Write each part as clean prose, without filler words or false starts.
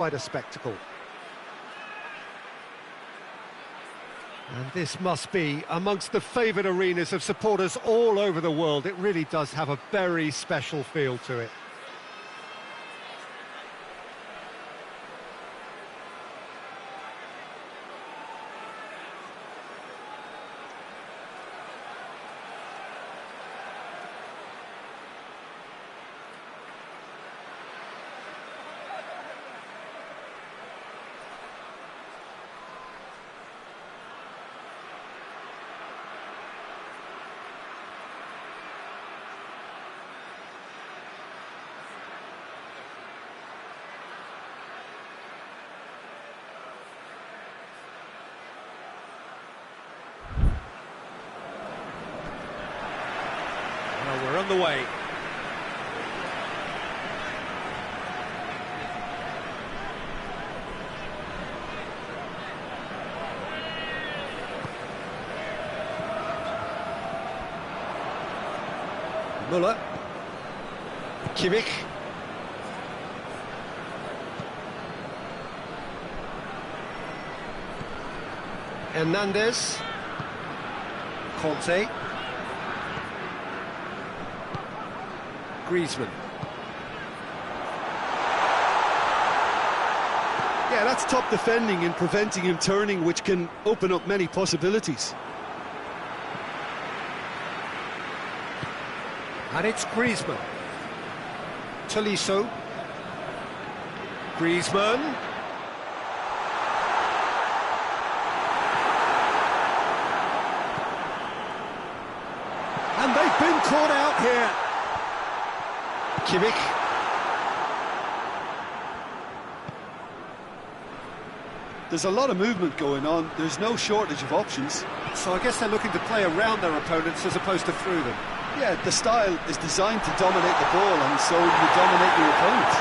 Quite a spectacle. And this must be amongst the favoured arenas of supporters all over the world. It really does have a very special feel to it. We're on the way. Müller. Kimmich. Hernandez. Conte. Griezmann. Yeah, that's top defending and preventing him turning, which can open up many possibilities. And it's Griezmann. Tolisso. Griezmann. And they've been caught out here. Kimmich. There's a lot of movement going on. There's no shortage of options. So I guess they're looking to play around their opponents as opposed to through them. Yeah, the style is designed to dominate the ball, and so you dominate your opponent.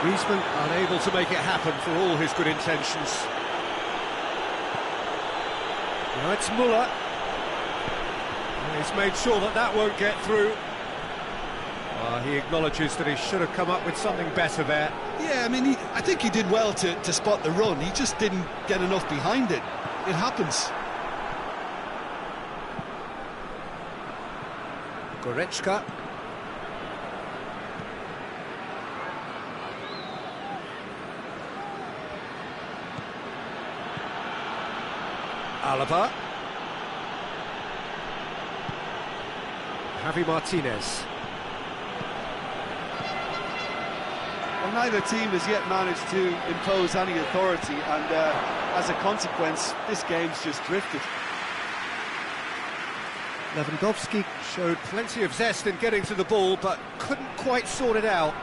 Griezmann unable to make it happen for all his good intentions. Now it's Müller. He's made sure that that won't get through. He acknowledges that he should have come up with something better there. Yeah, I mean, I think he did well to spot the run. He just didn't get enough behind it. It happens. Goretzka. Alaba. Javi Martinez. Well, neither team has yet managed to impose any authority, and as a consequence, this game's just drifted. Lewandowski showed plenty of zest in getting to the ball, but couldn't quite sort it out.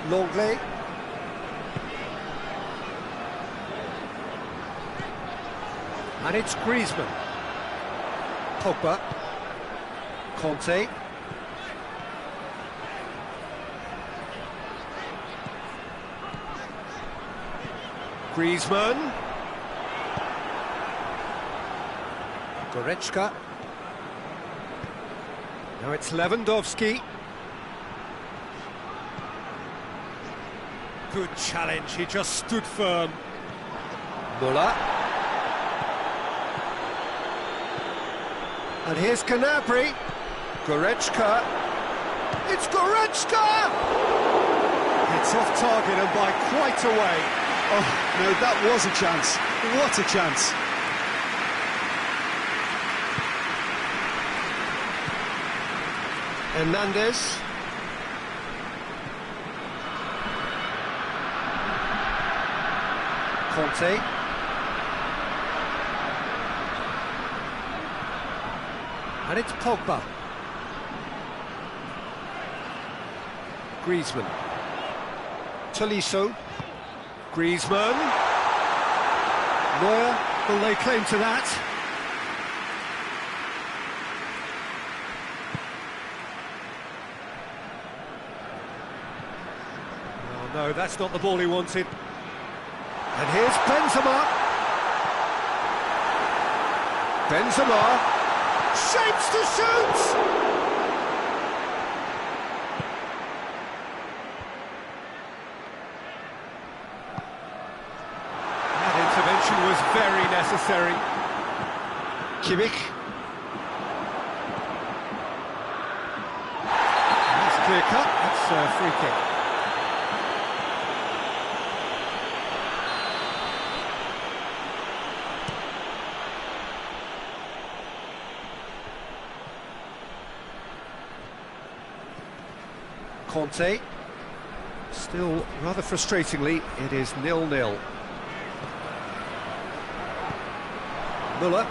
Longley. And it's Griezmann. Pogba. Conte. Griezmann. Goretzka. Now it's Lewandowski. Good challenge, he just stood firm. Müller. And here's Gnabry. Goretzka. It's Goretzka! It's off target and by quite a way. Oh, no, that was a chance. What a chance. Hernandez. Conte. And it's Pogba. Griezmann. Tolisso. Griezmann. Neuer will lay claim to that. Oh no, that's not the ball he wanted. And here's Benzema. Benzema. Shapes to shoot! That intervention was very necessary. Kimmich. That's clear cut, that's a free kick. Conte, still rather frustratingly, it is 0-0. Müller,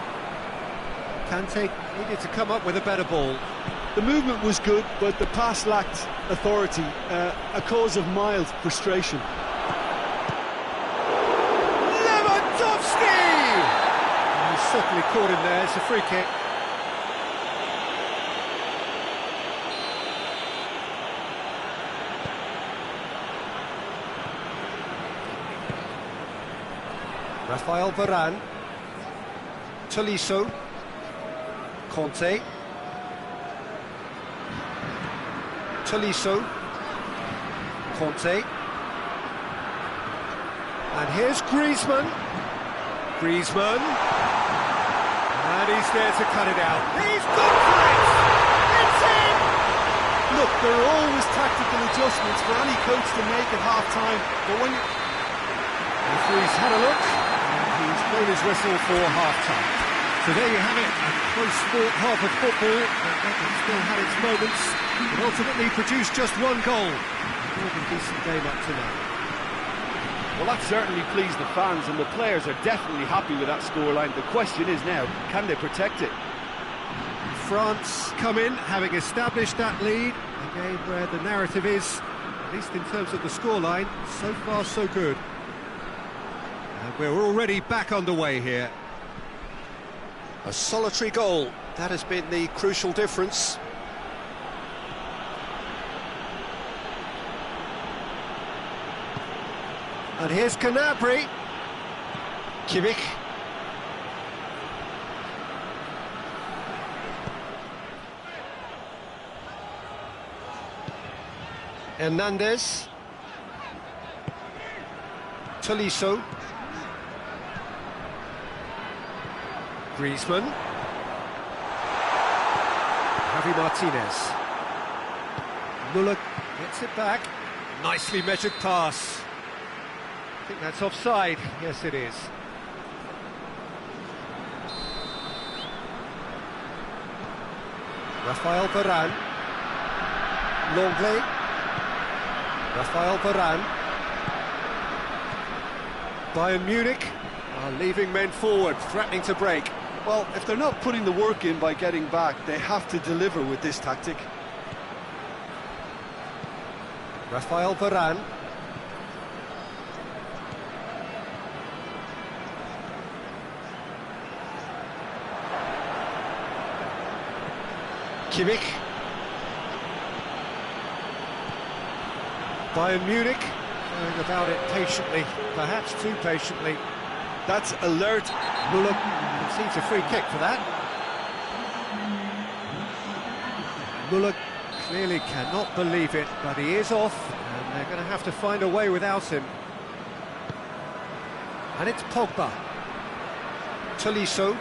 Kante needed to come up with a better ball. The movement was good, but the pass lacked authority, a cause of mild frustration. Lewandowski! He's certainly caught him there, it's a free kick. Rafael Varane, Tolisso, Conte, Tolisso, Conte, and here's Griezmann, and he's there to cut it out. He's gone for it! It's in! Look, there are always tactical adjustments for any coach to make at half-time, but when you... The referee's had a look. He's blown his whistle for half-time. So there you have it, a close-fought half of football, but it still had its moments, but ultimately produced just one goal. More than decent game up to now. Well, that certainly pleased the fans, and the players are definitely happy with that scoreline. The question is now, can they protect it? France come in, having established that lead, a game where the narrative is, at least in terms of the scoreline, so far so good. And we're already back underway here. A solitary goal, that has been the crucial difference. And here's Gnabry. Kimmich. Hernandez. Tolisso. Griezmann. Javi Martinez. Müller gets it back. Nicely measured pass. I think that's offside. Yes, it is. Rafael Varane. Longley. Rafael Varane. Bayern Munich are leaving men forward, threatening to break. Well, if they're not putting the work in by getting back, they have to deliver with this tactic. Rafael Varane. Kimmich. Bayern Munich going about it patiently, perhaps too patiently. That's alert. Müller concedes a free kick for that. Müller clearly cannot believe it, but he is off, and they're going to have to find a way without him. And it's Pogba. Tolisso.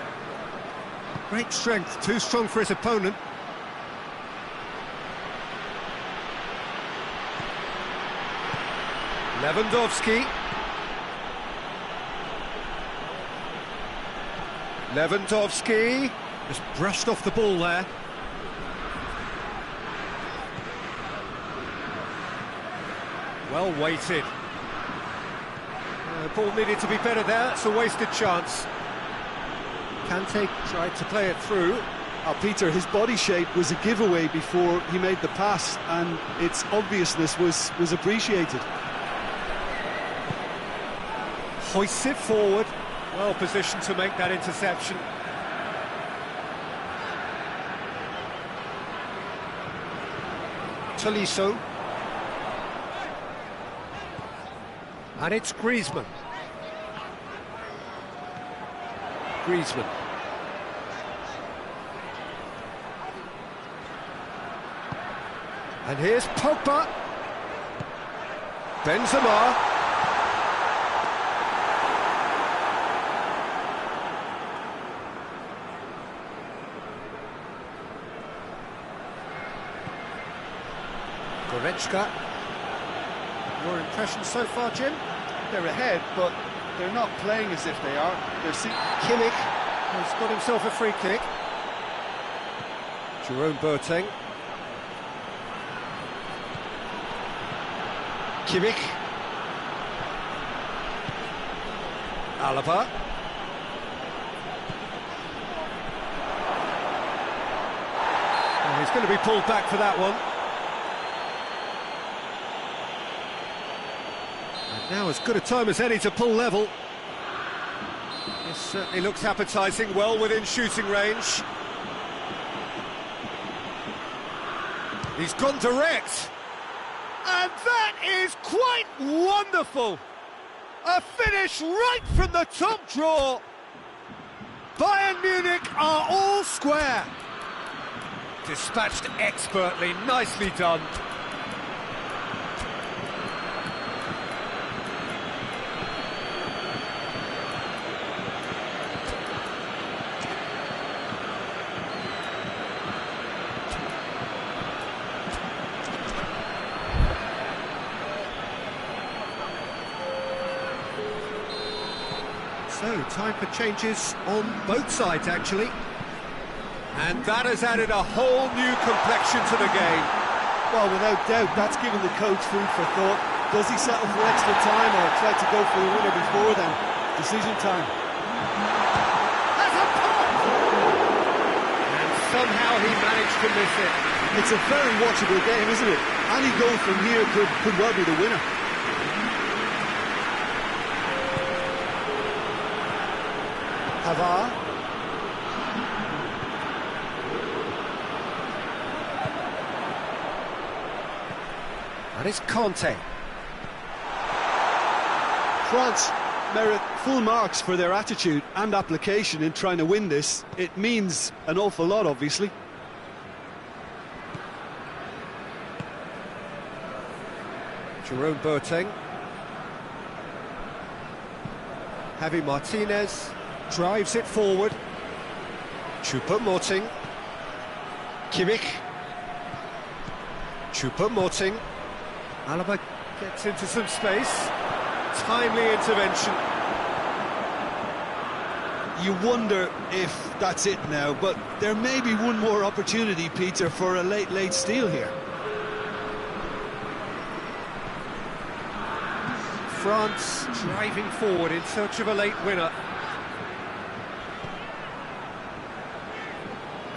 Great strength, too strong for his opponent. Lewandowski. Lewandowski just brushed off the ball there. Well weighted. The ball needed to be better there, it's a wasted chance. Kante tried to play it through. Peter, his body shape was a giveaway before he made the pass, and its obviousness was appreciated. Hoists it forward, well positioned to make that interception. Tolisso. And it's Griezmann. And here's Pogba. Benzema. Goretzka. Your impression so far, Jim? They're ahead, but they're not playing as if they are. Kimmich has got himself a free kick. Jerome Boateng. Kimmich. Alaba. Oh, he's going to be pulled back for that one. And now as good a time as any to pull level. This certainly looks appetising, well within shooting range. He's gone direct. And that is quite wonderful. A finish right from the top draw. Bayern Munich are all square. Dispatched expertly, nicely done. So, time for changes on both sides, actually. And that has added a whole new complexion to the game. Well, without doubt, that's given the coach food for thought. Does he settle for extra time or try to go for the winner before then? Decision time. That's a pop! And somehow he managed to miss it. It's a very watchable game, isn't it? Any goal from here could well be the winner. Pavard. And it's Conte. France merit full marks for their attitude and application in trying to win this. It means an awful lot, obviously. Jerome Boateng. Javi Martinez drives it forward. Choupo-Moting. Kimmich. Choupo-Moting. Alaba gets into some space. Timely intervention. You wonder if that's it now, but there may be one more opportunity, Peter, for a late steal here. France driving forward in search of a late winner.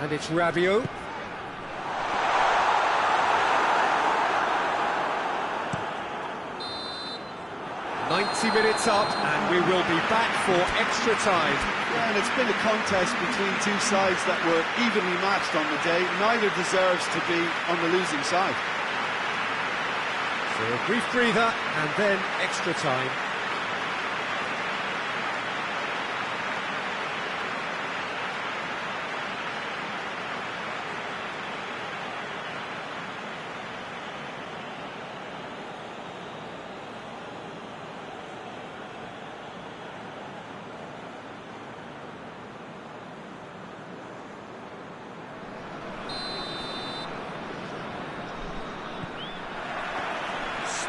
And it's Rabiot. "90 minutes up, and we will be back for extra time." Yeah, and it's been a contest between two sides that were evenly matched on the day. Neither deserves to be on the losing side. So a brief breather, and then extra time.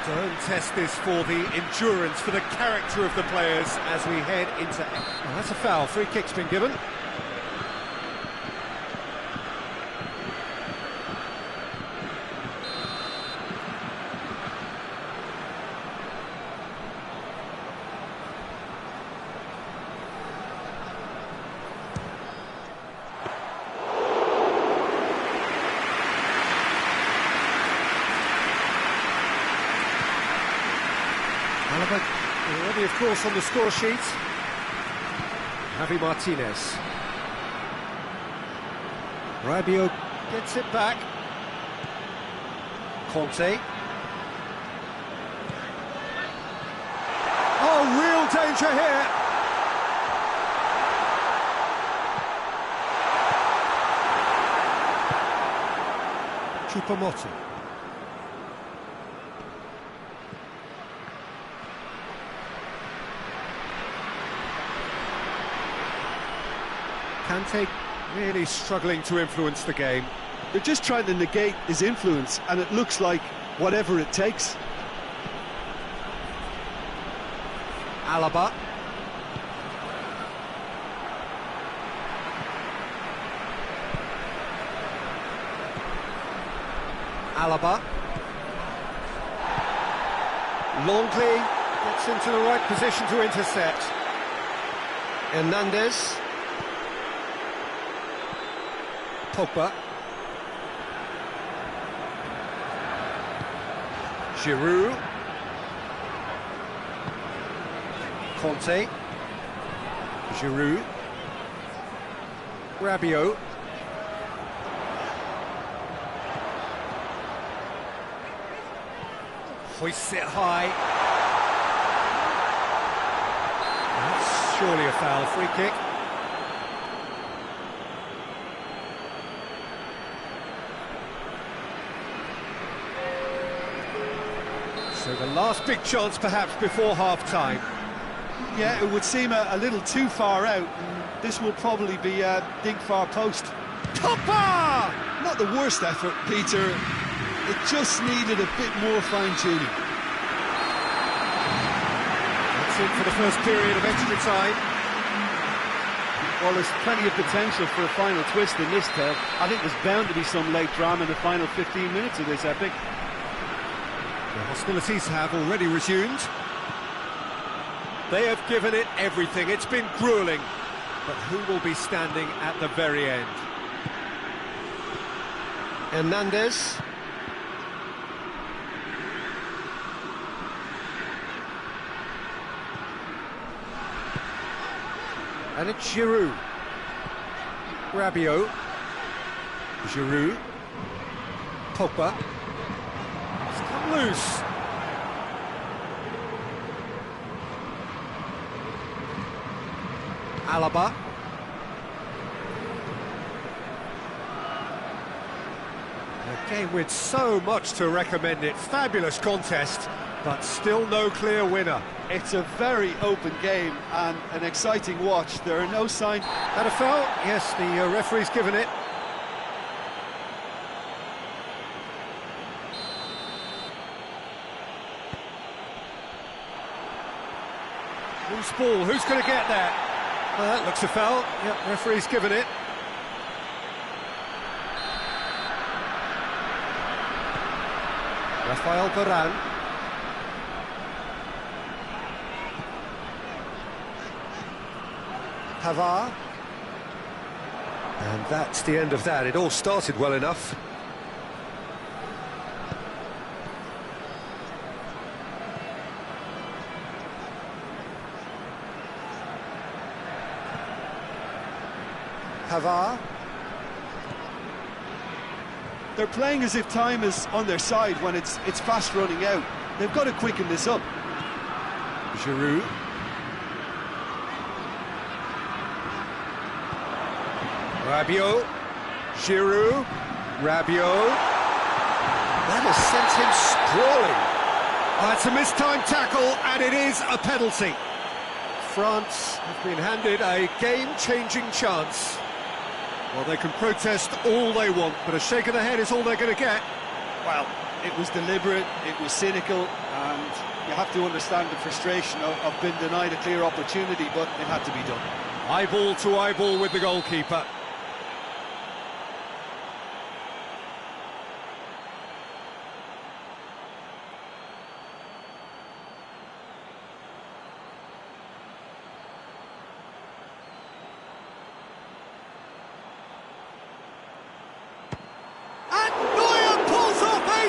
Stern test this for the endurance, for the character of the players as we head into... Oh, that's a foul. Free kick's been given. Alaba already, of course, on the score sheet. Javi Martinez. Rabiot gets it back. Conte. Oh, real danger here. Choupo-Moting. Kante really struggling to influence the game. They're just trying to negate his influence, and it looks like whatever it takes. Alaba. Alaba. Longley gets into the right position to intercept. Hernandez. Pogba. Giroud. Conte. Giroud. Rabiot. Hoists it high. That's surely a foul. Free kick. So the last big chance perhaps before half-time. Yeah, it would seem a little too far out. This will probably be a dig far post. Topper! Not the worst effort, Peter. It just needed a bit more fine-tuning. That's it for the first period of extra time. Well, there's plenty of potential for a final twist in this tale. I think there's bound to be some late drama in the final 15 minutes of this epic. The hostilities have already resumed. They have given it everything. It's been gruelling. But who will be standing at the very end? Hernandez. And it's Giroud. Rabiot. Giroud. Pogba. It's come loose. Alaba. A game with so much to recommend it. Fabulous contest, but still no clear winner. It's a very open game and an exciting watch. There are no signs. That a foul? Yes, the referee's given it. Loose ball, who's going to get that? Well, that looks a foul. Yep, referee's given it. Rafael Varane. Pavard. And that's the end of that. It all started well enough. Pavard. They're playing as if time is on their side when it's fast running out. They've got to quicken this up. Giroud. Rabiot. Giroud. Rabiot. That has sent him sprawling. Oh, it's a mistimed tackle, and it is a penalty. France have been handed a game-changing chance. Well, they can protest all they want, but a shake of the head is all they're going to get. Well, it was deliberate, it was cynical, and you have to understand the frustration of being denied a clear opportunity, but it had to be done. Eyeball to eyeball with the goalkeeper.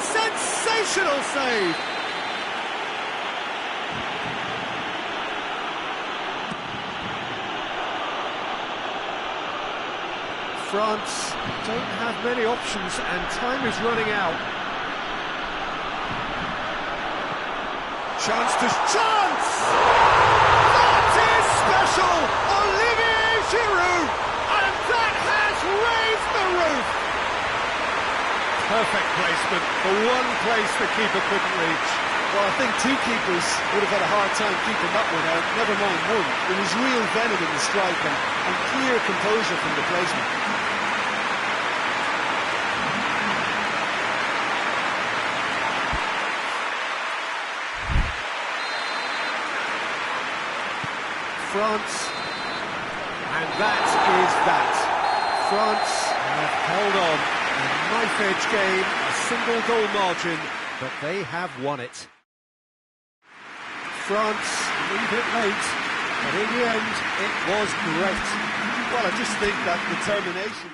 Sensational save! France don't have many options and time is running out. Chance to... Chance! That is special! Olivier Giroud! And that has raised the roof! Perfect placement, the one place the keeper couldn't reach. Well, I think two keepers would have had a hard time keeping that one out, never mind one. There was real venom in the strike and clear composure from the placement. France, and that is that. France have held on. A knife-edge game, a single-goal margin, but they have won it. France leave it late, but in the end, it was great. Well, I just think that determination...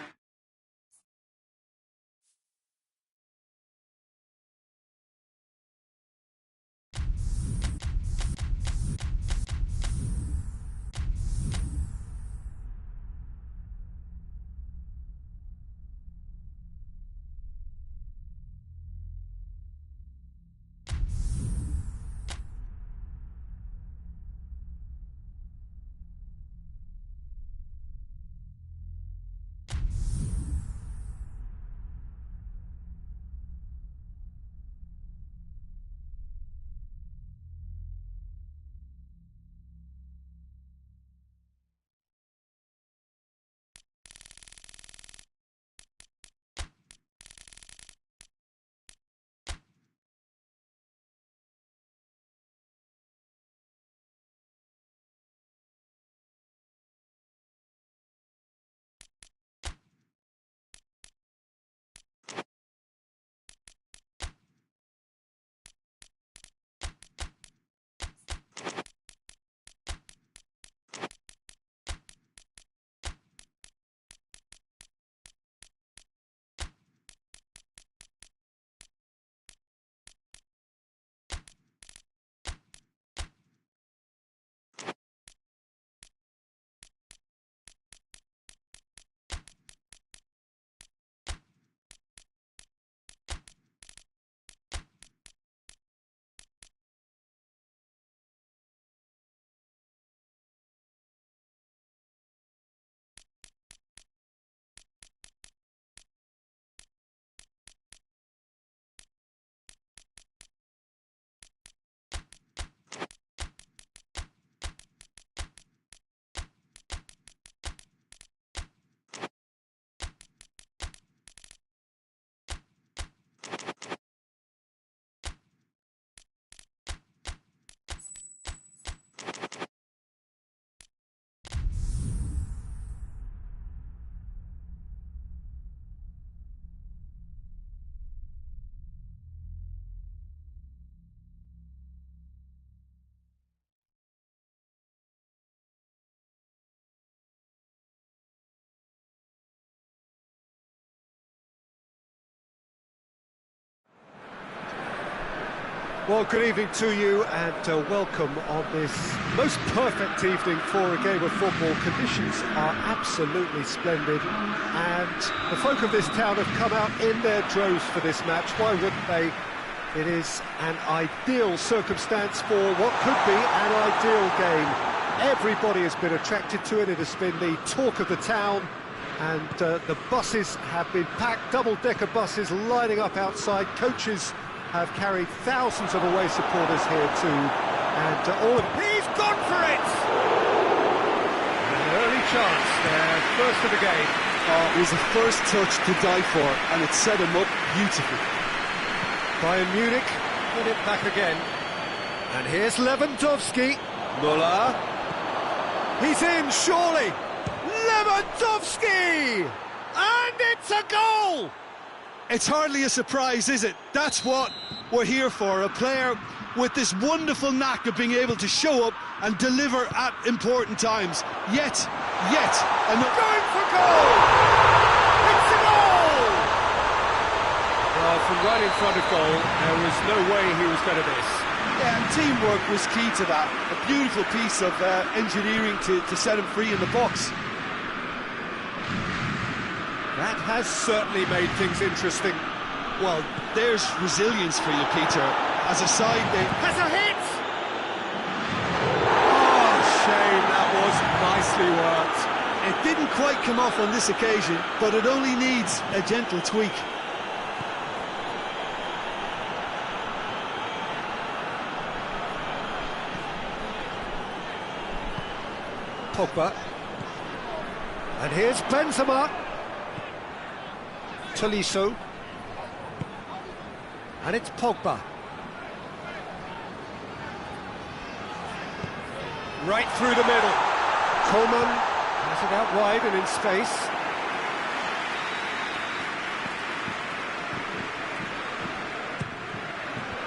Well, good evening to you and welcome on this most perfect evening for a game of football. Conditions are absolutely splendid and the folk of this town have come out in their droves for this match. Why wouldn't they? It is an ideal circumstance for what could be an ideal game. Everybody has been attracted to it. It has been the talk of the town and the buses have been packed, double-decker buses lining up outside. Coaches have carried thousands of away supporters here too, and all of... He's gone for it! An early chance there, first of the game. It was the first touch to die for, and it set him up beautifully. Bayern Munich win it back again. And here's Lewandowski. Müller. He's in, surely! Lewandowski! And it's a goal! It's hardly a surprise, is it? That's what we're here for, a player with this wonderful knack of being able to show up and deliver at important times. Yet, and going for goal! It's a goal! Well, from right in front of goal, there was no way he was going to miss. Yeah, and teamwork was key to that. A beautiful piece of engineering to set him free in the box. That has certainly made things interesting. Well, there's resilience for you, Peter. As a side, they... Has a hit! Oh, shame, that was nicely worked. It didn't quite come off on this occasion, but it only needs a gentle tweak. Pogba. And here's Benzema. Tolisso. And it's Pogba. Right through the middle. Coman has it out wide and in space.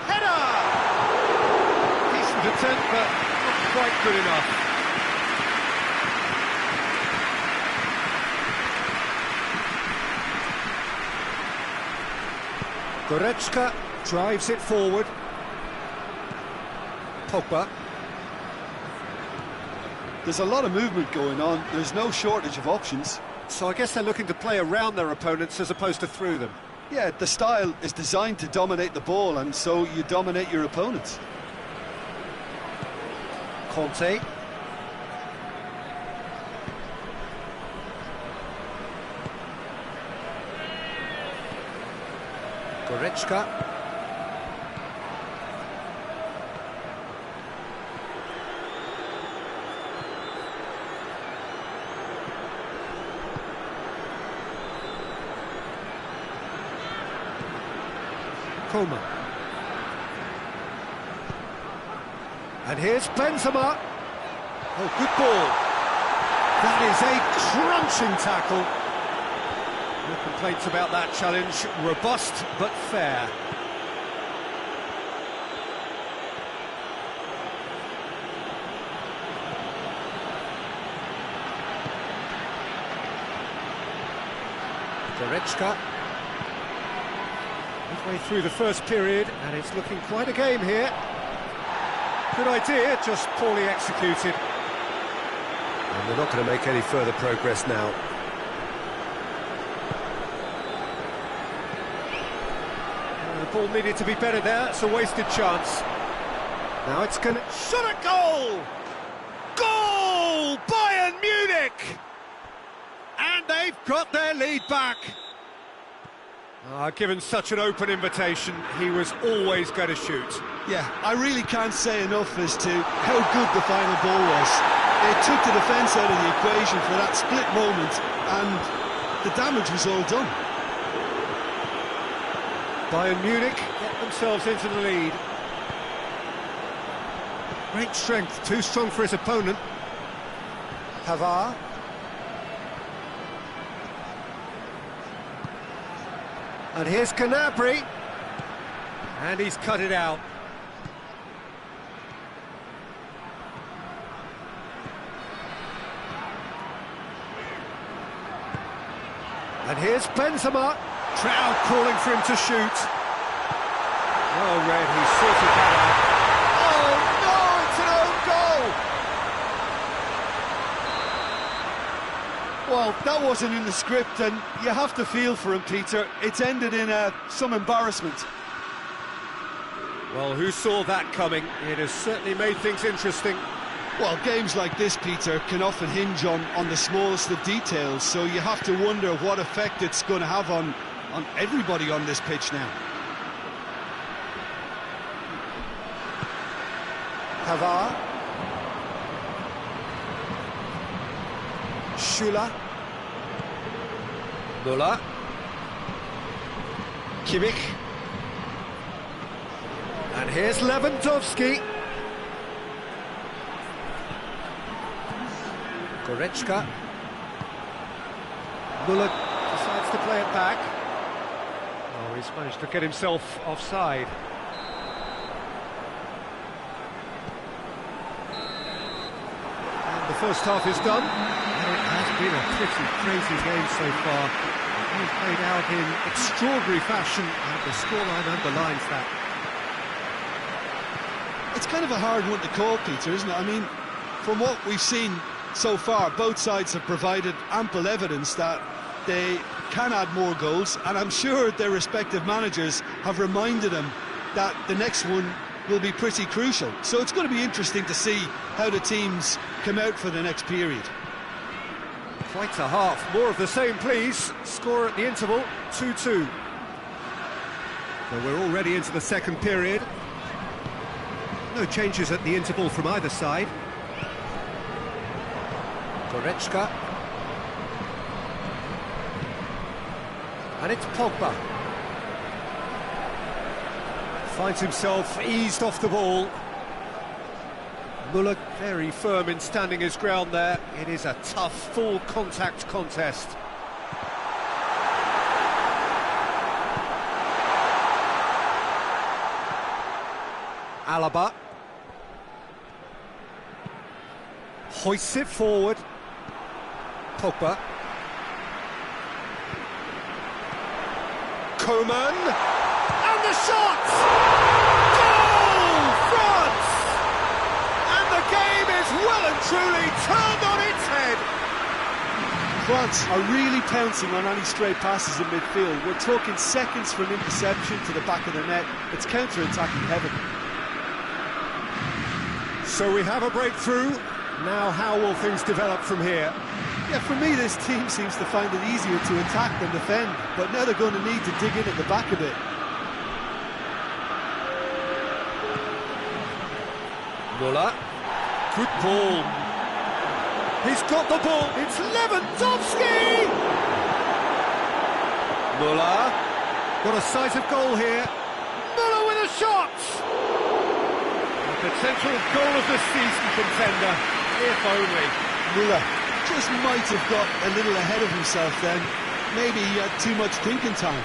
Header! Decent attempt, but not quite good enough. Goretzka drives it forward. Pogba. There's a lot of movement going on. There's no shortage of options. So I guess they're looking to play around their opponents as opposed to through them. Yeah, the style is designed to dominate the ball, and so you dominate your opponents. Conte. Goretzka. Coman. And here's Benzema. Oh, good ball. That is a crunching tackle. No complaints about that challenge. Robust but fair. Goretzka. Midway through the first period, and it's looking quite a game here. Good idea, just poorly executed. And they're not going to make any further progress now. The ball needed to be better there, it's a wasted chance. Now it's going to... Shot a goal! Goal! Bayern Munich! And they've got their lead back. Given such an open invitation, he was always going to shoot. Yeah, I really can't say enough as to how good the final ball was. It took the defence out of the equation for that split moment, and the damage was all done. Bayern Munich get themselves into the lead. Great strength, too strong for his opponent. Pavard. And here's Gnabry, and he's cut it out. And here's Benzema, crowd calling for him to shoot. Oh, Red, he sorted that out. Oh, no, it's an own goal! Well, that wasn't in the script, and you have to feel for him, Peter. It's ended in some embarrassment. Well, who saw that coming? It has certainly made things interesting. Well, games like this, Peter, can often hinge on the smallest of details, so you have to wonder what effect it's going to have on everybody on this pitch now. Pavard. Schüller. Müller. Kimmich. And here's Lewandowski. Goretzka. Müller decides to play it back. Oh, he's managed to get himself offside. And the first half is done. And it has been a pretty crazy game so far. It's played out in extraordinary fashion, and the scoreline underlines that. It's kind of a hard one to call, Peter, isn't it? I mean, from what we've seen so far, both sides have provided ample evidence that they can add more goals, and I'm sure their respective managers have reminded them that the next one will be pretty crucial. So it's going to be interesting to see how the teams come out for the next period. Quite a half. More of the same, please. Score at the interval, 2-2. So we're already into the second period. No changes at the interval from either side. Goretzka. And it's Pogba. Finds himself eased off the ball. Muller very firm in standing his ground there. It is a tough, full contact contest. Alaba. Hoists it forward. Pogba. Coman. And the shot! Goal! France! And the game is well and truly turned on its head. France are really pouncing on any stray passes in midfield. We're talking seconds from interception to the back of the net. It's counter-attacking heaven. So we have a breakthrough. Now how will things develop from here? Yeah, for me this team seems to find it easier to attack than defend, but now they're going to need to dig in at the back a bit. Muller. Good ball. He's got the ball. It's Lewandowski! Muller. Got a sight of goal here. Muller with a shot! Potential goal of the season contender, if only. Muller just might have got a little ahead of himself then. Maybe he had too much thinking time.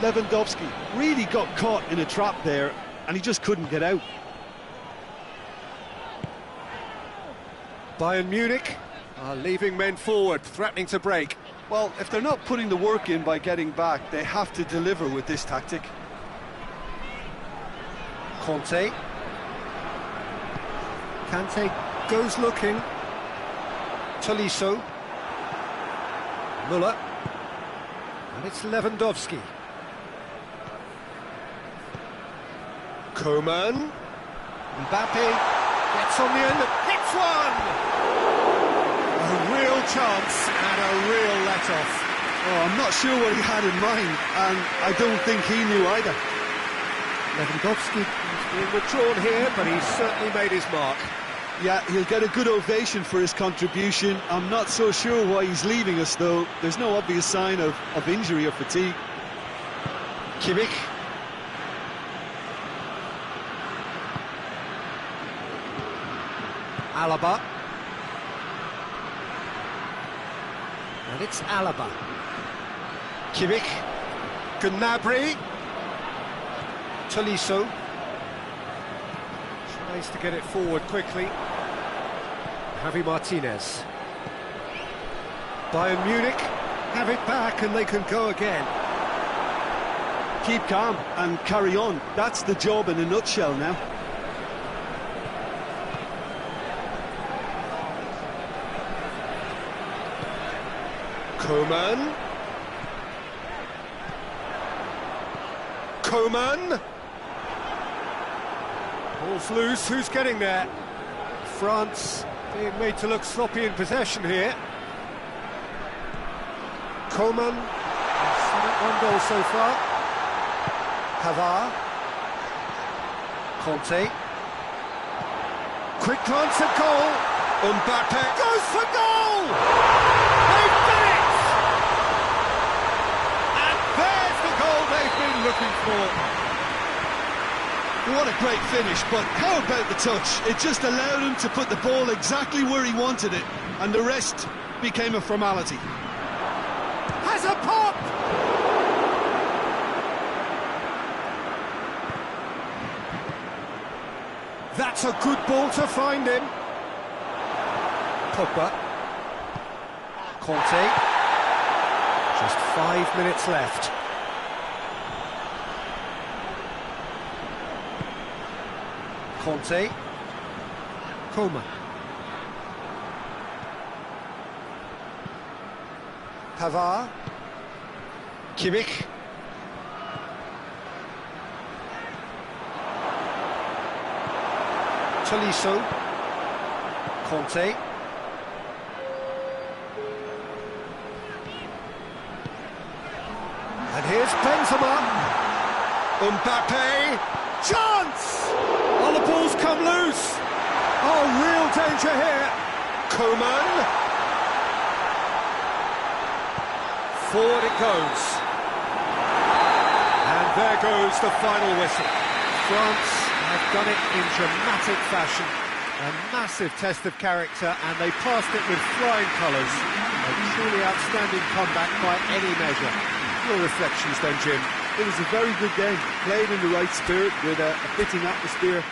Lewandowski really got caught in a trap there, and he just couldn't get out. Bayern Munich are leaving men forward, threatening to break. Well, if they're not putting the work in by getting back, they have to deliver with this tactic. Conte. Kante goes looking. Tolisso. Muller. And it's Lewandowski. Coman. Mbappe gets on the end, hits one! A real chance and a real let-off. Oh, I'm not sure what he had in mind, and I don't think he knew either. Lewandowski is being withdrawn here, but he's certainly made his mark. Yeah, he'll get a good ovation for his contribution. I'm not so sure why he's leaving us, though. There's no obvious sign of injury or fatigue. Kimmich. Alaba. And it's Alaba. Kimmich. Gnabry. Tolisso. Tries to get it forward quickly. Javi Martinez. Bayern Munich have it back and they can go again. Keep calm and carry on. That's the job in a nutshell now. Coman. Coman. Ball's loose, who's getting there? France being made to look sloppy in possession here. Coman, one goal so far. Pavard. Conte. Quick glance at goal. Mbappe goes for goal! They've done it! And there's the goal they've been looking for. What a great finish, but how about the touch? It just allowed him to put the ball exactly where he wanted it, and the rest became a formality. Has a pop! That's a good ball to find him. Pogba. Conte. Just 5 minutes left. Conte. Coman. Pavard. Kimmich. Tolisso. Conte. And here's Benzema. Mbappe. Chance! Oh, the ball's come loose. Oh, real danger here. Coman. Forward it goes. And there goes the final whistle. France have done it in dramatic fashion. A massive test of character, and they passed it with flying colours. A truly outstanding comeback by any measure. Your reflections then, Jim? It was a very good game, played in the right spirit with a fitting atmosphere.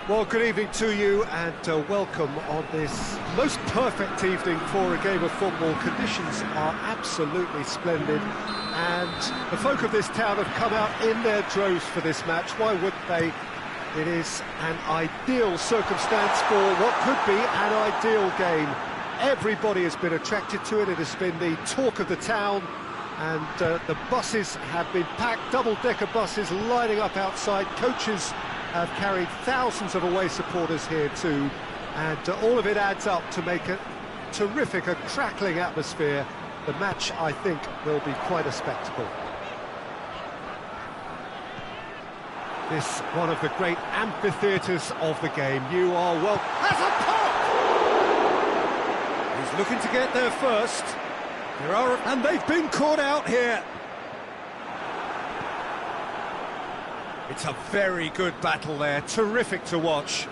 Well, good evening to you and welcome on this most perfect evening for a game of football. Conditions are absolutely splendid and the folk of this town have come out in their droves for this match. Why wouldn't they? It is an ideal circumstance for what could be an ideal game. Everybody has been attracted to it. It has been the talk of the town, and the buses have been packed, double-decker buses lining up outside. Coaches have carried thousands of away supporters here too, and all of it adds up to make a terrific, a crackling atmosphere. The match, I think, will be quite a spectacle. This one of the great amphitheatres of the game. You are well... Has a pop! He's looking to get there first. And they've been caught out here. It's a very good battle there. Terrific to watch.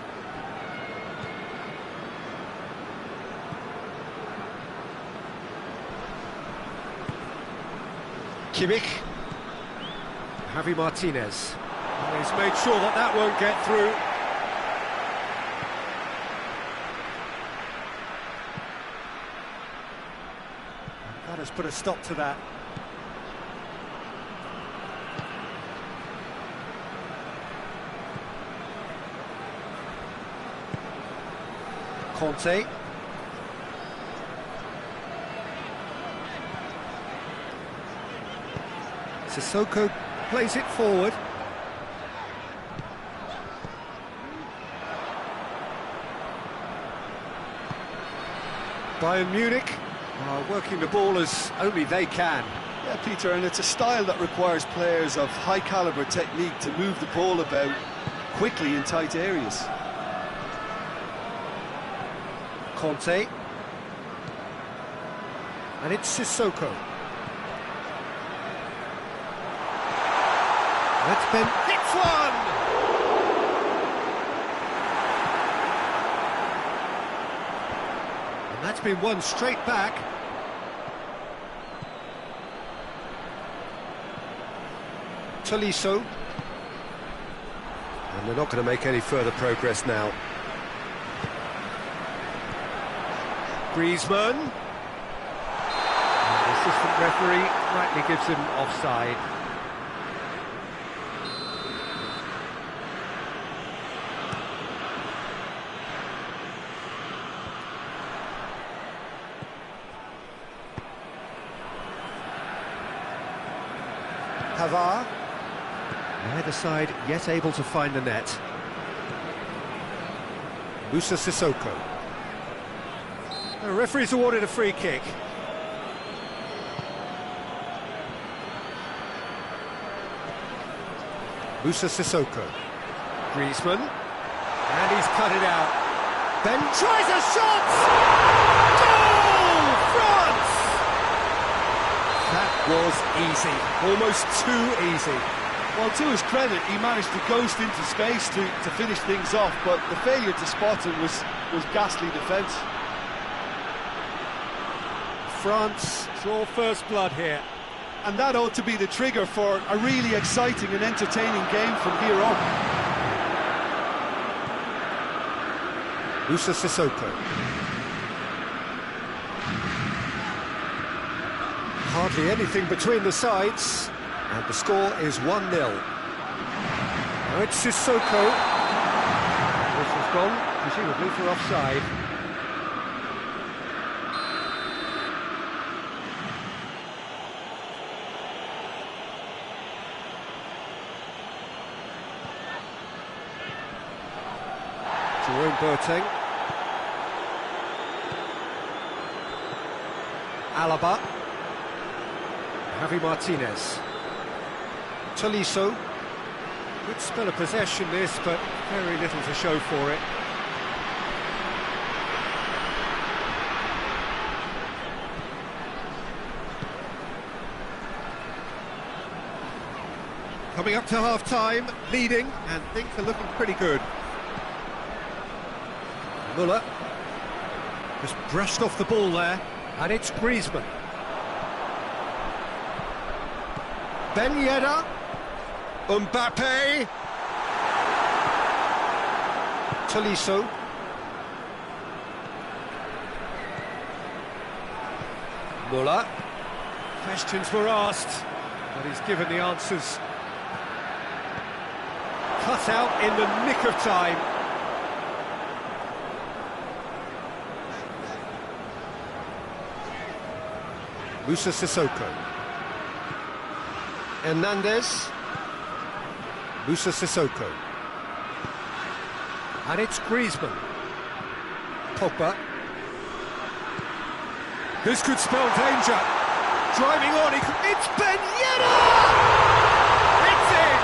Kimmich. Javi Martinez. And he's made sure that that won't get through. And that has put a stop to that. Conte. Sissoko plays it forward. Bayern Munich are working the ball as only they can. Yeah, Peter, and it's a style that requires players of high-caliber technique to move the ball about quickly in tight areas. Conte. And it's Sissoko. That's been... Hits one! And that's been won straight back. Tolisso. And they're not going to make any further progress now. Griezmann. And the assistant referee rightly gives him offside. Pavard. Neither side yet able to find the net. Moussa Sissoko. The referee's awarded a free kick. Moussa Sissoko. Griezmann. And he's cut it out. Ben tries a shot! Goal! France! That was easy. Almost too easy. Well, to his credit, he managed to ghost into space to finish things off, but the failure to spot him was ghastly defence. France draw first blood here. And that ought to be the trigger for a really exciting and entertaining game from here on. Moussa Sissoko. Hardly anything between the sides. And the score is 1-0. Now it's Sissoko. This has gone, presumably for offside. Jerome Boateng. Alaba. Javi Martinez. Tolisso. Good spell of possession this, but very little to show for it. Coming up to half-time, leading, and things are looking pretty good. Müller just brushed off the ball there, and it's Griezmann. Ben Yedder. Mbappe. Tolisso. Müller. Questions were asked, but he's given the answers. Cut out in the nick of time. Moussa Sissoko. Hernandez. Moussa Sissoko. And it's Griezmann. Pogba. This could spell danger. Driving on, it's Ben Yedder! It's in!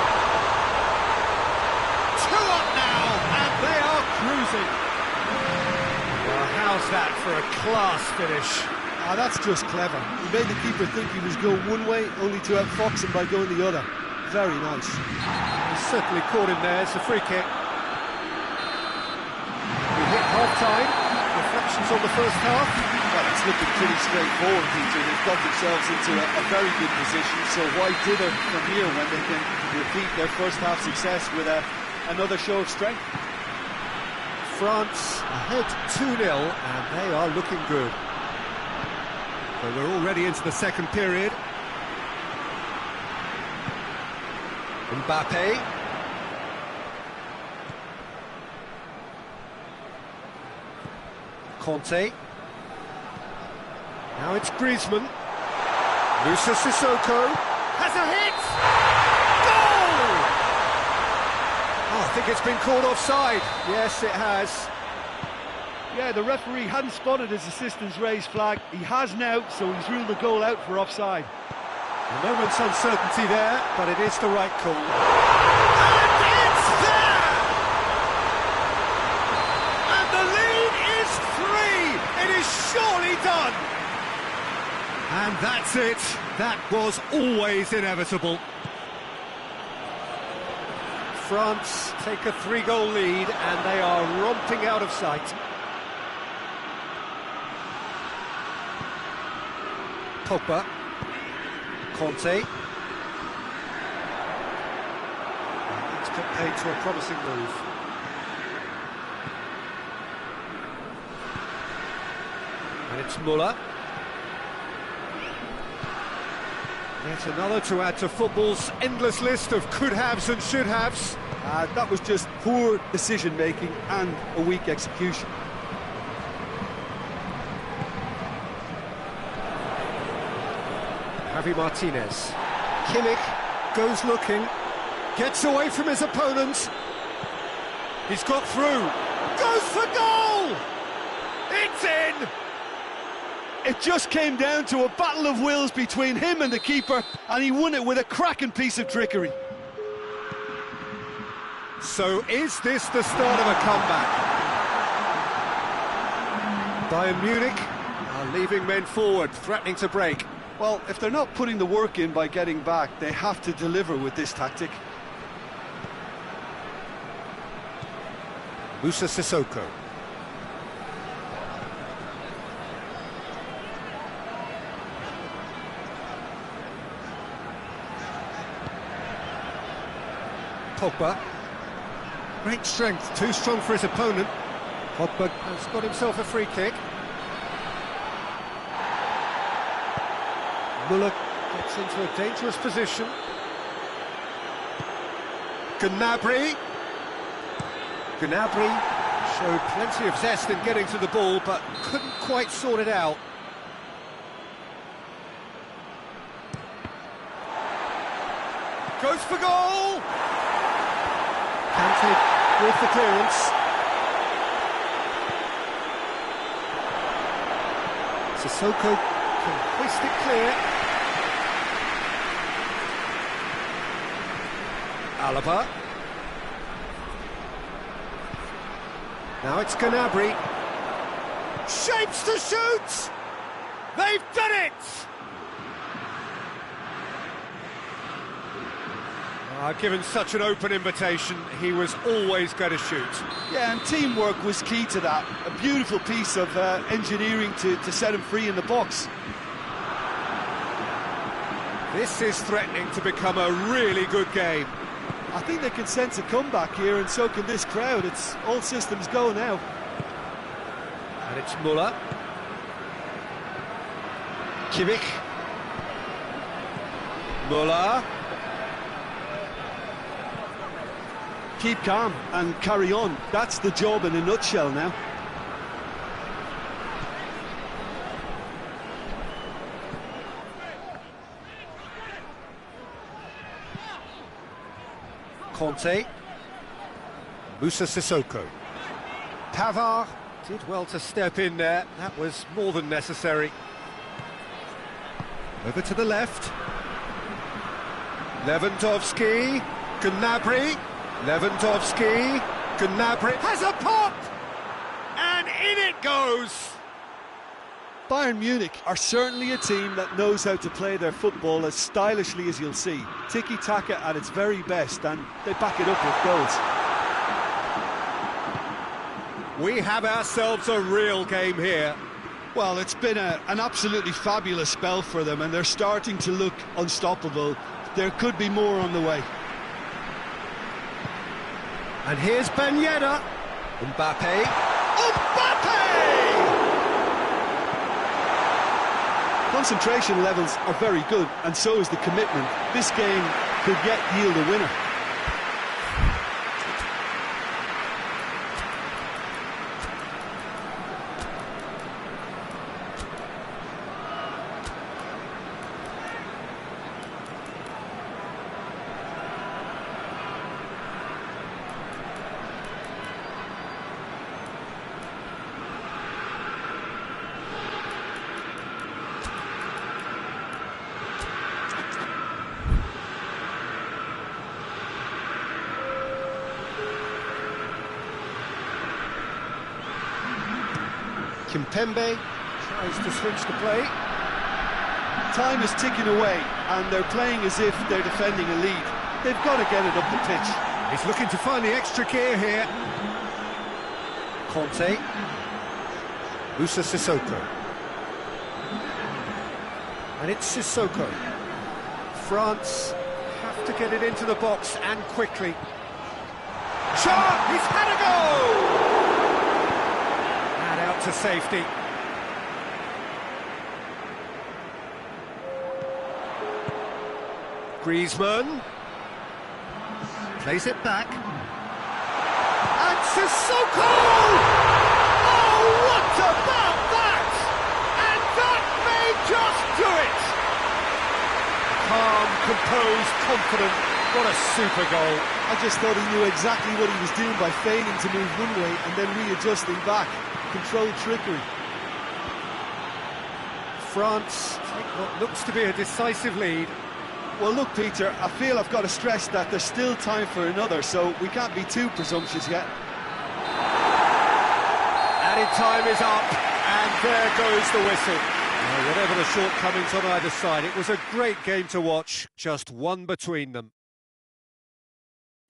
that for a class finish. Ah, that's just clever. He made the keeper think he was going one way, only to outfox him by going the other. Very nice. He's certainly caught him there. It's a free kick. We hit half-time. Reflections on the first half. Well, it's looking pretty straightforward, Peter. They've got themselves into a very good position, so why dither from here when they can repeat their first half success with another show of strength? France ahead 2-0, and they are looking good. So we're already into the second period. Mbappe. Conte. Now it's Griezmann. Moussa Sissoko has a hit! Goal! Oh, I think it's been called offside. Yes, it has. Yeah, the referee hadn't spotted his assistant's raised flag. He has now, so he's ruled the goal out for offside. A moment's uncertainty there, but it is the right call. And it's there! And the lead is 3! It is surely done! And that's it. That was always inevitable. France take a 3-goal lead, and they are romping out of sight. Pogba. Conte. It's put paid to a promising move. And it's Muller. Yet another to add to football's endless list of could-haves and should-haves. That was just poor decision-making and a weak execution. Javi Martinez. Kimmich goes looking, gets away from his opponent. He's got through, goes for goal! It's in! It just came down to a battle of wills between him and the keeper, and he won it with a cracking piece of trickery. So is this the start of a comeback? Bayern Munich are leaving men forward, threatening to break. Well, if they're not putting the work in by getting back, they have to deliver with this tactic. Moussa Sissoko. Pogba. Great strength, too strong for his opponent. Pogba has got himself a free kick. Muller gets into a dangerous position. Gnabry. Gnabry showed plenty of zest in getting to the ball, but couldn't quite sort it out. Goes for goal! Kante with the clearance. Sissoko can hoist it clear. Alaba. Now it's Gnabry. Shapes to shoot! They've done it! Given such an open invitation, he was always going to shoot. Yeah, and teamwork was key to that. A beautiful piece of engineering to set him free in the box. This is threatening to become a really good game. I think they can sense a comeback here, and so can this crowd. It's all systems go now. And it's Muller. Kimmich. Muller. Keep calm and carry on. That's the job in a nutshell now. Conte. Moussa Sissoko. Pavard did well to step in there. That was more than necessary. Over to the left. Lewandowski. Gnabry. Lewandowski. Gnabry has a pop! And in it goes! Bayern Munich are certainly a team that knows how to play their football as stylishly as you'll see. Tiki-taka at its very best, and they back it up with goals. We have ourselves a real game here. Well, it's been an absolutely fabulous spell for them, and they're starting to look unstoppable. There could be more on the way. And here's Ben Yedder. Mbappe. Concentration levels are very good, and so is the commitment. This game could yet yield a winner. Kimpembe tries to switch the play. Time is ticking away, and they're playing as if they're defending a lead. They've got to get it up the pitch. He's looking to find the extra gear here. Conte. Musa Sissoko. And it's Sissoko. France have to get it into the box, and quickly. Shot! He's had a go! And out to safety. Griezmann plays it back, and Sissoko! Oh, what about that? And that may just do it! Calm, composed, confident, what a super goal. I just thought he knew exactly what he was doing by failing to move one way and then readjusting back. Controlled trickery. France take what looks to be a decisive lead. Well, look, Peter, I feel I've got to stress that there's still time for another, so we can't be too presumptuous yet. Added time is up, and there goes the whistle. Whatever the shortcomings on either side, it was a great game to watch, just one between them.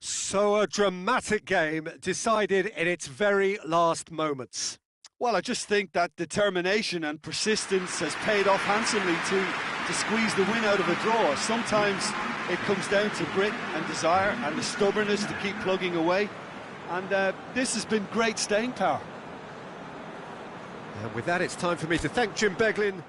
So a dramatic game decided in its very last moments. Well, I just think that determination and persistence has paid off handsomely to squeeze the win out of a draw. Sometimes it comes down to grit and desire and the stubbornness to keep plugging away. And this has been great staying power. And with that, it's time for me to thank Jim Beglin.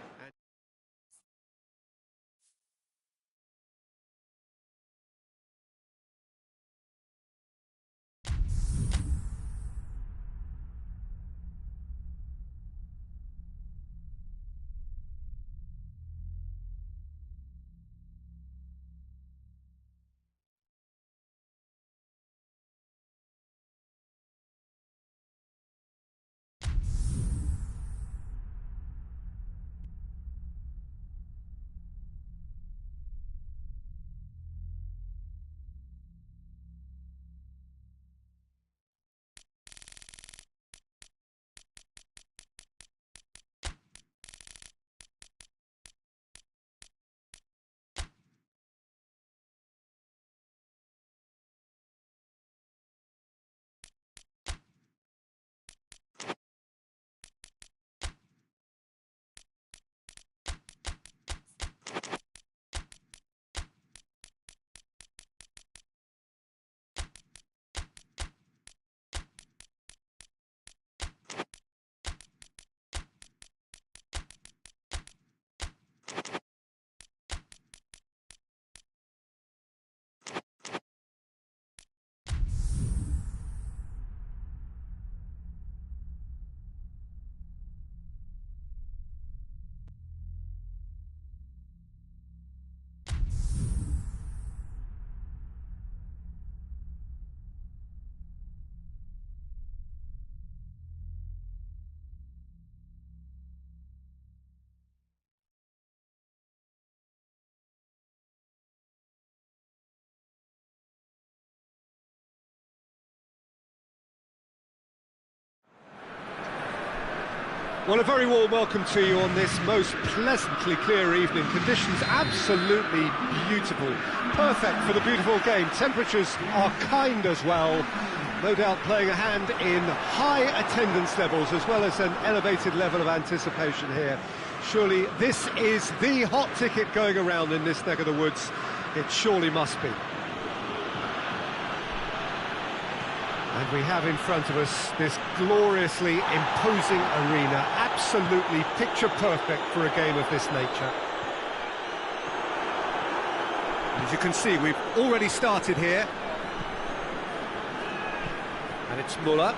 Well, a very warm welcome to you on this most pleasantly clear evening. Conditions absolutely beautiful. Perfect for the beautiful game. Temperatures are kind as well. No doubt playing a hand in high attendance levels as well as an elevated level of anticipation here. Surely this is the hot ticket going around in this neck of the woods. It surely must be. And we have in front of us this gloriously imposing arena, absolutely picture perfect for a game of this nature. As you can see, we've already started here. And it's Muller.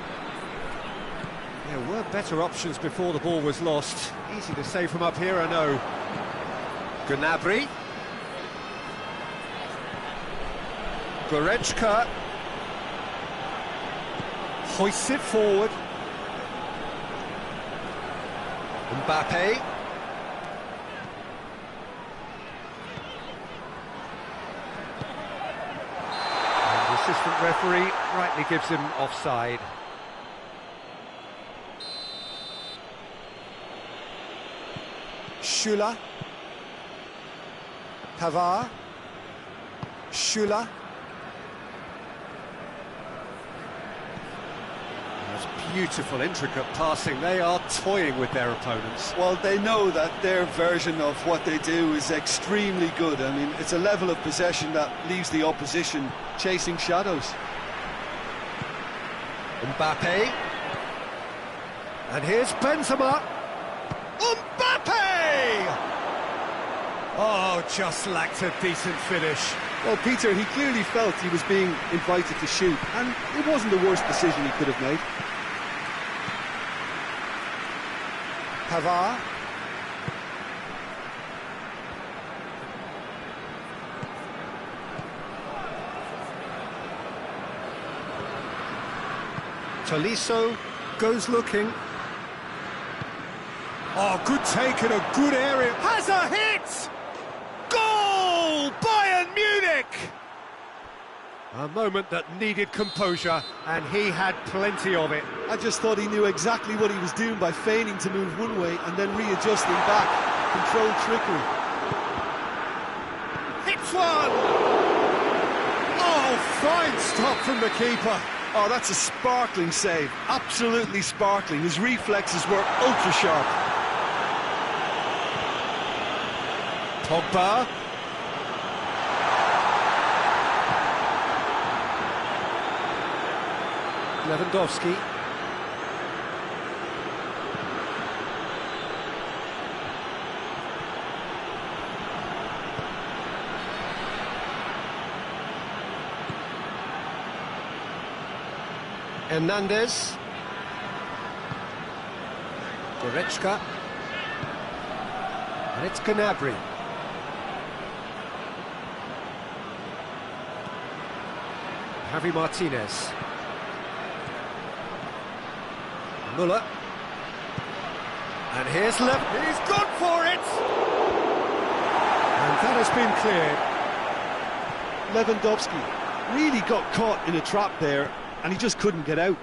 There were better options before the ball was lost. Easy to say from up here, I know. Gnabry. Goretzka. Hoists it forward. Mbappe. And the assistant referee rightly gives him offside. Schüller. Pavard. Schüller. Beautiful, intricate passing. They are toying with their opponents. Well, they know that their version of what they do is extremely good. I mean, it's a level of possession that leaves the opposition chasing shadows. Mbappe. And here's Benzema. Mbappe! Oh, just lacked a decent finish. Well, Peter, he clearly felt he was being invited to shoot, and it wasn't the worst decision he could have made. Pavard. Tolisso goes looking. Oh, good take in a good area. Has a hit! Goal! Bayern Munich! A moment that needed composure, and he had plenty of it. I just thought he knew exactly what he was doing by feigning to move one way and then readjusting back. Controlled trickery. Hits one! Oh, fine stop from the keeper. Oh, that's a sparkling save. Absolutely sparkling. His reflexes were ultra sharp. Pogba. Lewandowski. Hernandez. Goretzka. And it's Gnabry. Javi Martinez. Muller. And here's he's gone for it! And that has been cleared. Lewandowski really got caught in a trap there, and he just couldn't get out.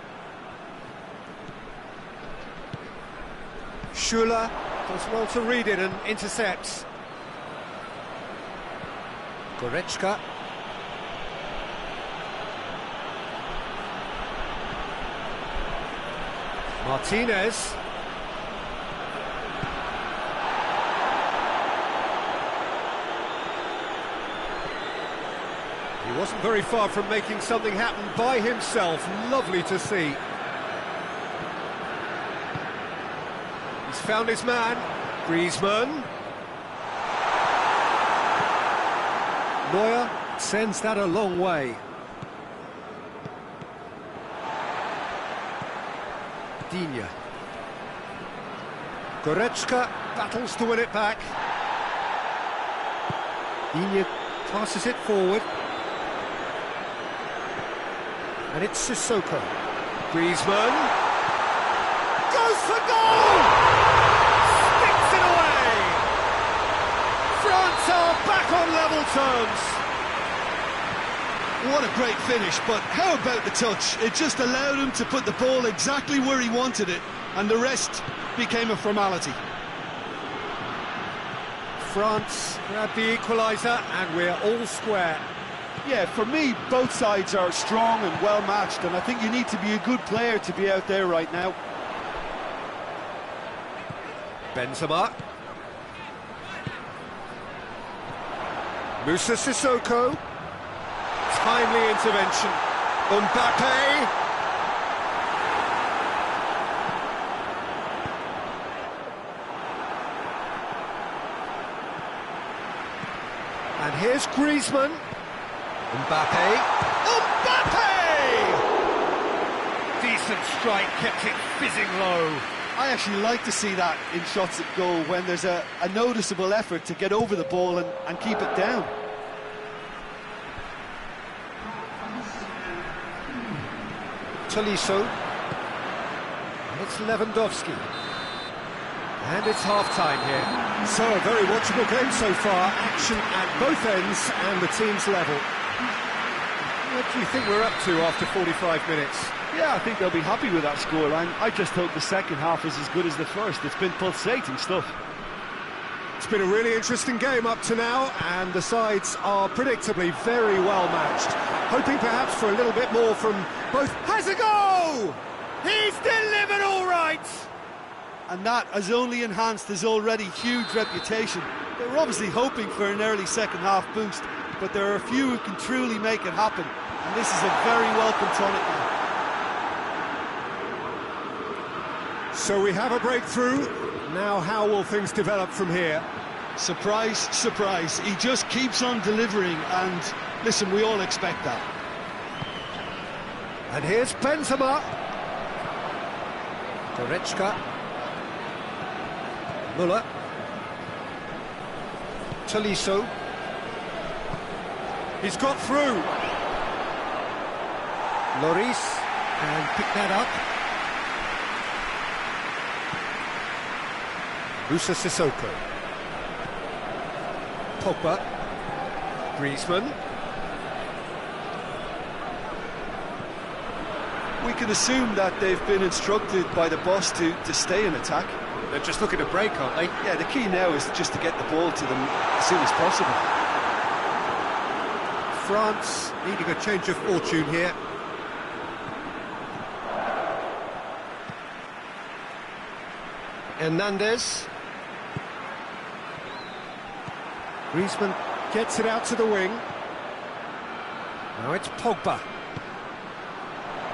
Schüller does well to read it and intercepts. Goretzka. Martinez. He wasn't very far from making something happen by himself. Lovely to see. He's found his man. Griezmann. Neuer sends that a long way. Digne. Goretzka battles to win it back. Digne passes it forward. And it's Sissoko. Griezmann. Goes for goal! Sticks it away! France are back on level terms. What a great finish, but how about the touch? It just allowed him to put the ball exactly where he wanted it. and the rest became a formality. France grabbed the equaliser, and we're all square. Yeah, for me, both sides are strong and well matched, and I think you need to be a good player to be out there right now. Benzema. Moussa Sissoko. Timely intervention. Mbappe. And here's Griezmann. Mbappe. Decent strike, kept it fizzing low. I actually like to see that in shots at goal when there's a noticeable effort to get over the ball and keep it down. Tolisso. It's Lewandowski. And it's half-time here. So, a very watchable game so far. Action at both ends and the team's level. What do you think we're up to after 45 minutes? Yeah, I think they'll be happy with that scoreline. I just hope the second half is as good as the first. It's been pulsating stuff. It's been a really interesting game up to now, and the sides are predictably very well matched. Hoping perhaps for a little bit more from both. Has a goal! He's delivered all right! And that has only enhanced his already huge reputation. They were obviously hoping for an early second half boost, but there are a few who can truly make it happen, and this is a very welcome tonic now. So we have a breakthrough. Now how will things develop from here? Surprise, surprise. He just keeps on delivering, and listen, we all expect that. And here's Benzema. Goretzka. Müller. Tolisso. He's got through. Lloris and pick that up. Moussa Sissoko. Pogba. Griezmann. We can assume that they've been instructed by the boss to stay in attack. They're just looking to break, aren't they? Yeah, the key now is just to get the ball to them as soon as possible. France needing a change of fortune here. Hernandez. Griezmann gets it out to the wing. Now it's Pogba.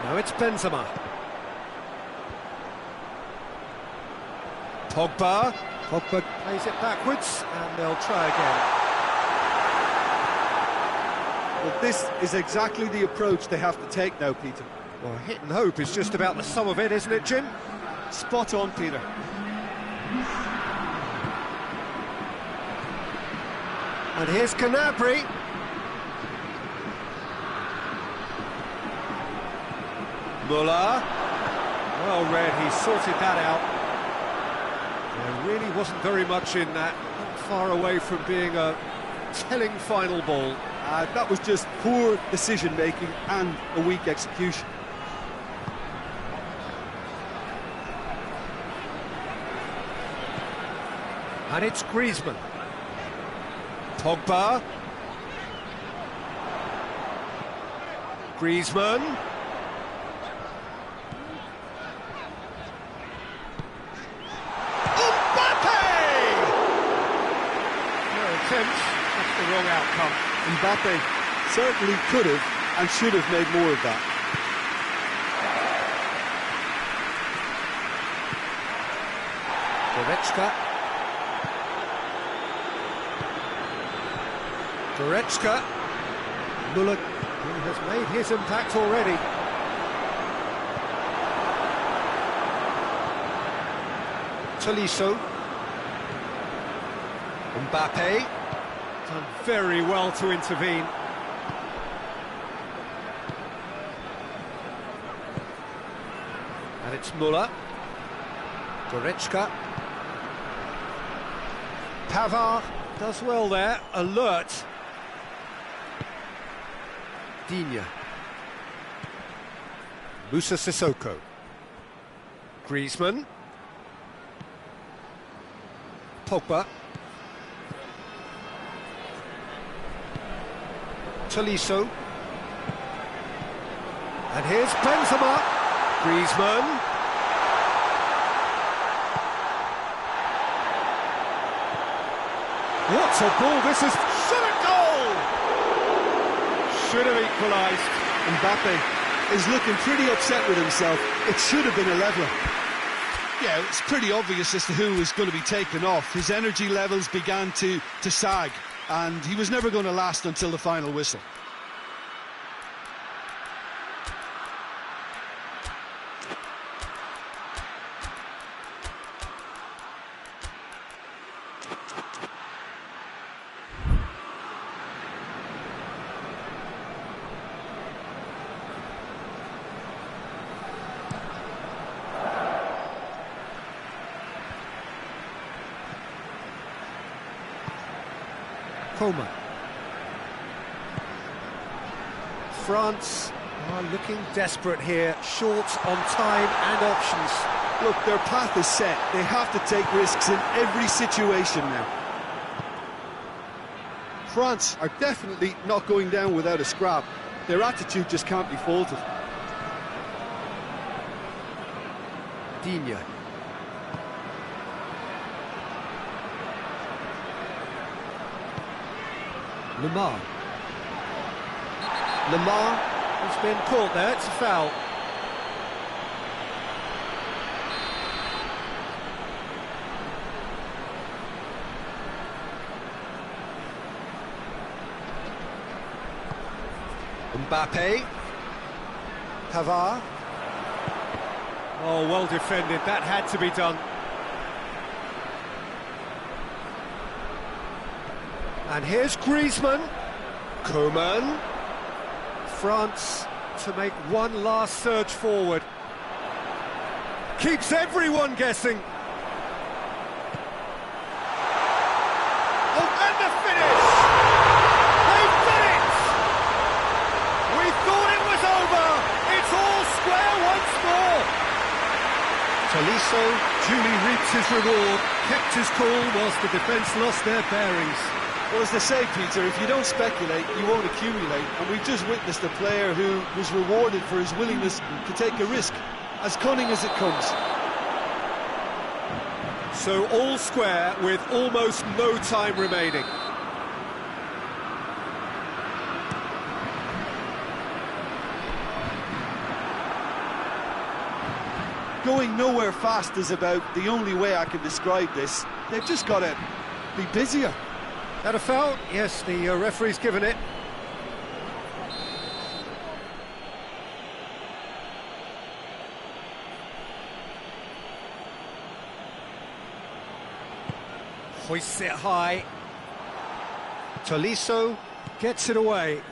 Now it's Benzema. Pogba. Pogba plays it backwards, and they'll try again. Well, this is exactly the approach they have to take now, Peter. Well, hit and hope is just about the sum of it, isn't it, Jim? Spot on, Peter. And here's Gnabry. Müller. Well read, he sorted that out. There really wasn't very much in that. Not far away from being a telling final ball. That was just poor decision-making and a weak execution. And it's Griezmann. Pogba. Griezmann. Mbappe! No attempt, that's the wrong outcome. Mbappe certainly could have and should have made more of that. Goretzka. Müller, he has made his impact already. Tolisso. Mbappe. Done very well to intervene. And it's Müller. Goretzka. Pavard does well there, alert. Digne. Moussa Sissoko. Griezmann. Pogba. Tolisso. And here's Benzema. Griezmann. What a ball this is! Should have goal! Should have equalised. Mbappe is looking pretty upset with himself. It should have been a leveller. Yeah, it's pretty obvious as to who was going to be taken off. His energy levels began to sag, and he was never going to last until the final whistle. Coman. France are looking desperate here, short on time and options. Look, their path is set. They have to take risks in every situation now. France are definitely not going down without a scrap. Their attitude just can't be faulted. Digne. Lemar. Lemar has been caught there, it's a foul. Mbappe. Pavard. Oh, well defended, that had to be done. And here's Griezmann. Coman. France to make one last surge forward. Keeps everyone guessing. Oh, and the finish! They've done it! We thought it was over. It's all square once more. Tolisso duly reaps his reward, kept his cool whilst the defence lost their bearings. Well, as they say, Peter, if you don't speculate, you won't accumulate. And we've just witnessed a player who was rewarded for his willingness to take a risk, as cunning as it comes. So all square with almost no time remaining. Going nowhere fast is about the only way I can describe this. They've just got to be busier. That a foul? Yes, the referee's given it. Hoists it high. Tolisso gets it away.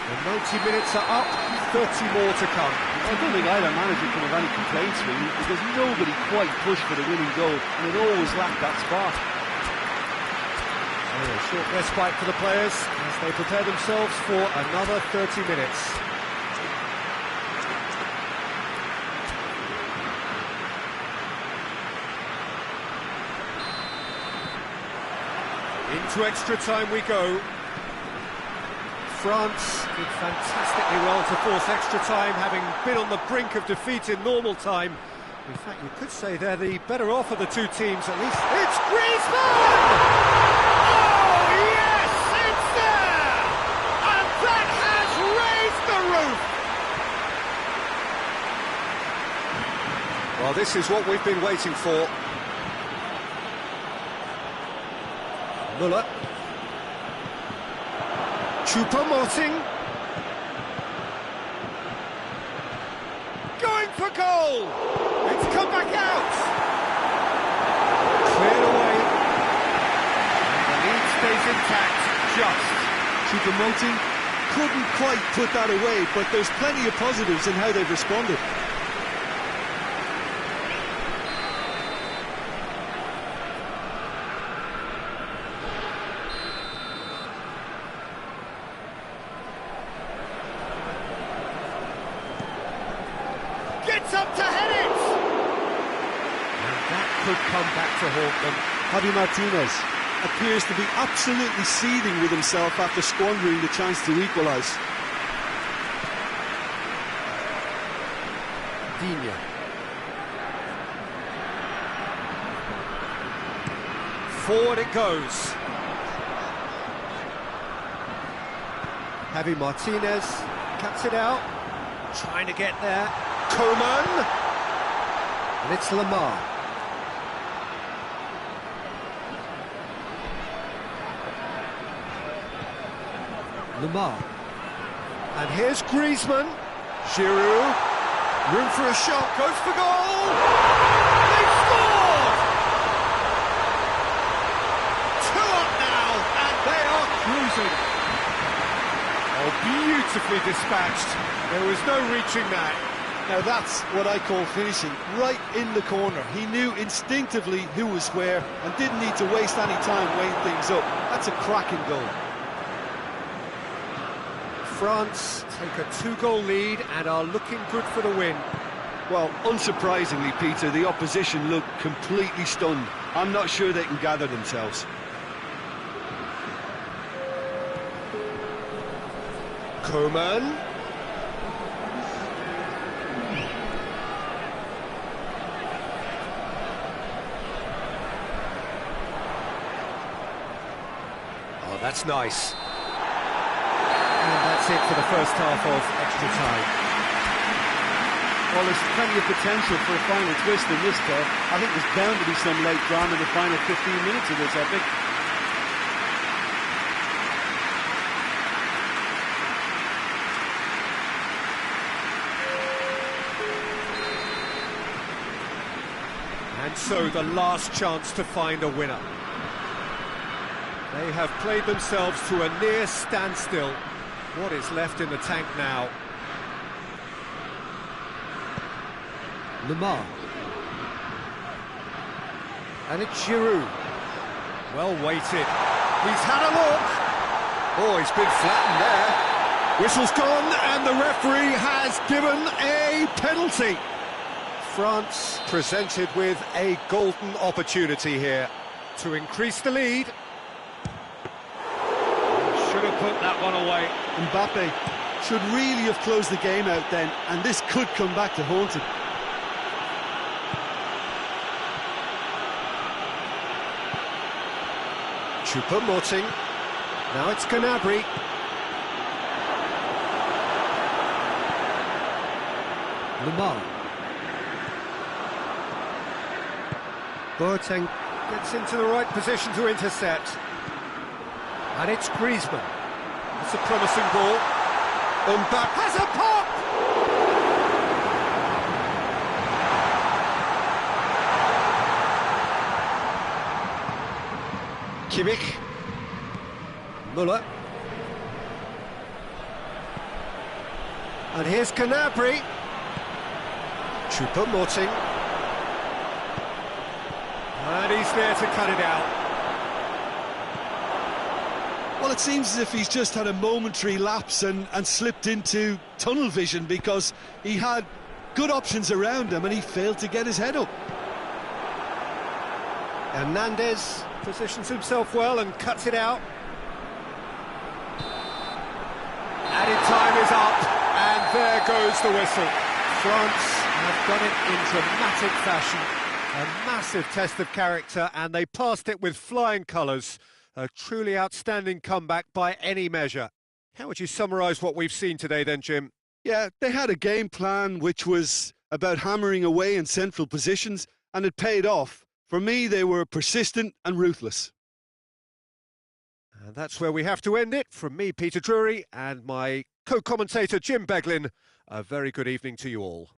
The 90 minutes are up, 30 more to come. I don't think either manager can have any complaints, really, because nobody quite pushed for the winning goal, and it always lacked that spot. So a short respite for the players as they prepare themselves for another 30 minutes. Into extra time we go. France did fantastically well to force extra time, having been on the brink of defeat in normal time. In fact, you could say they're the better off of the two teams, at least. It's Griezmann! Oh, yes, it's there! And that has raised the roof! Well, this is what we've been waiting for. Müller. Choupo-Moting. Going for goal! It's come back out! Cleared away. And the lead stays intact, just. Choupo-Moting couldn't quite put that away, but there's plenty of positives in how they've responded. Gets up to head it! And that could come back to haunt them. Javi Martinez appears to be absolutely seething with himself after squandering the chance to equalise. Digne. Forward it goes. Javi Martinez cuts it out, trying to get there. Coman, and it's Lamar. Lamar, and here's Griezmann. Giroud, room for a shot, goes for goal. They scored! 2 up now, and they are cruising. Oh, beautifully dispatched. There was no reaching that. Now that's what I call finishing, right in the corner. He knew instinctively who was where and didn't need to waste any time weighing things up. That's a cracking goal. France take a 2-goal lead and are looking good for the win. Well, unsurprisingly, Peter, the opposition look completely stunned. I'm not sure they can gather themselves. Coman. Oh, that's nice. And that's it for the first half of extra time. Well, there's plenty of potential for a final twist in this, though. I think there's bound to be some late drama in the final 15 minutes of this epic. And so the last chance to find a winner. They have played themselves to a near standstill. What is left in the tank now? Lamar. And it's Giroud. Well weighted. He's had a look. Oh, he's been flattened there. Whistle's gone, and the referee has given a penalty. France presented with a golden opportunity here to increase the lead. Should have put that one away. Mbappe should really have closed the game out then, and this could come back to haunt him. Choupo-Moting. Now it's Gnabry. Lamar. Boateng gets into the right position to intercept. And it's Griezmann. It's a promising ball. Mbappe has a pop! Kimmich. Müller. And here's Gnabry. Choupo-Moting. And he's there to cut it out. Well, it seems as if he's just had a momentary lapse and slipped into tunnel vision, because he had good options around him and he failed to get his head up. Hernandez positions himself well and cuts it out. Added time is up, and there goes the whistle. France have done it in dramatic fashion. A massive test of character, and they passed it with flying colours. A truly outstanding comeback by any measure. How would you summarise what we've seen today then, Jim? Yeah, they had a game plan which was about hammering away in central positions, and it paid off. For me, they were persistent and ruthless. And that's where we have to end it. From me, Peter Drury, and my co-commentator, Jim Beglin, a very good evening to you all.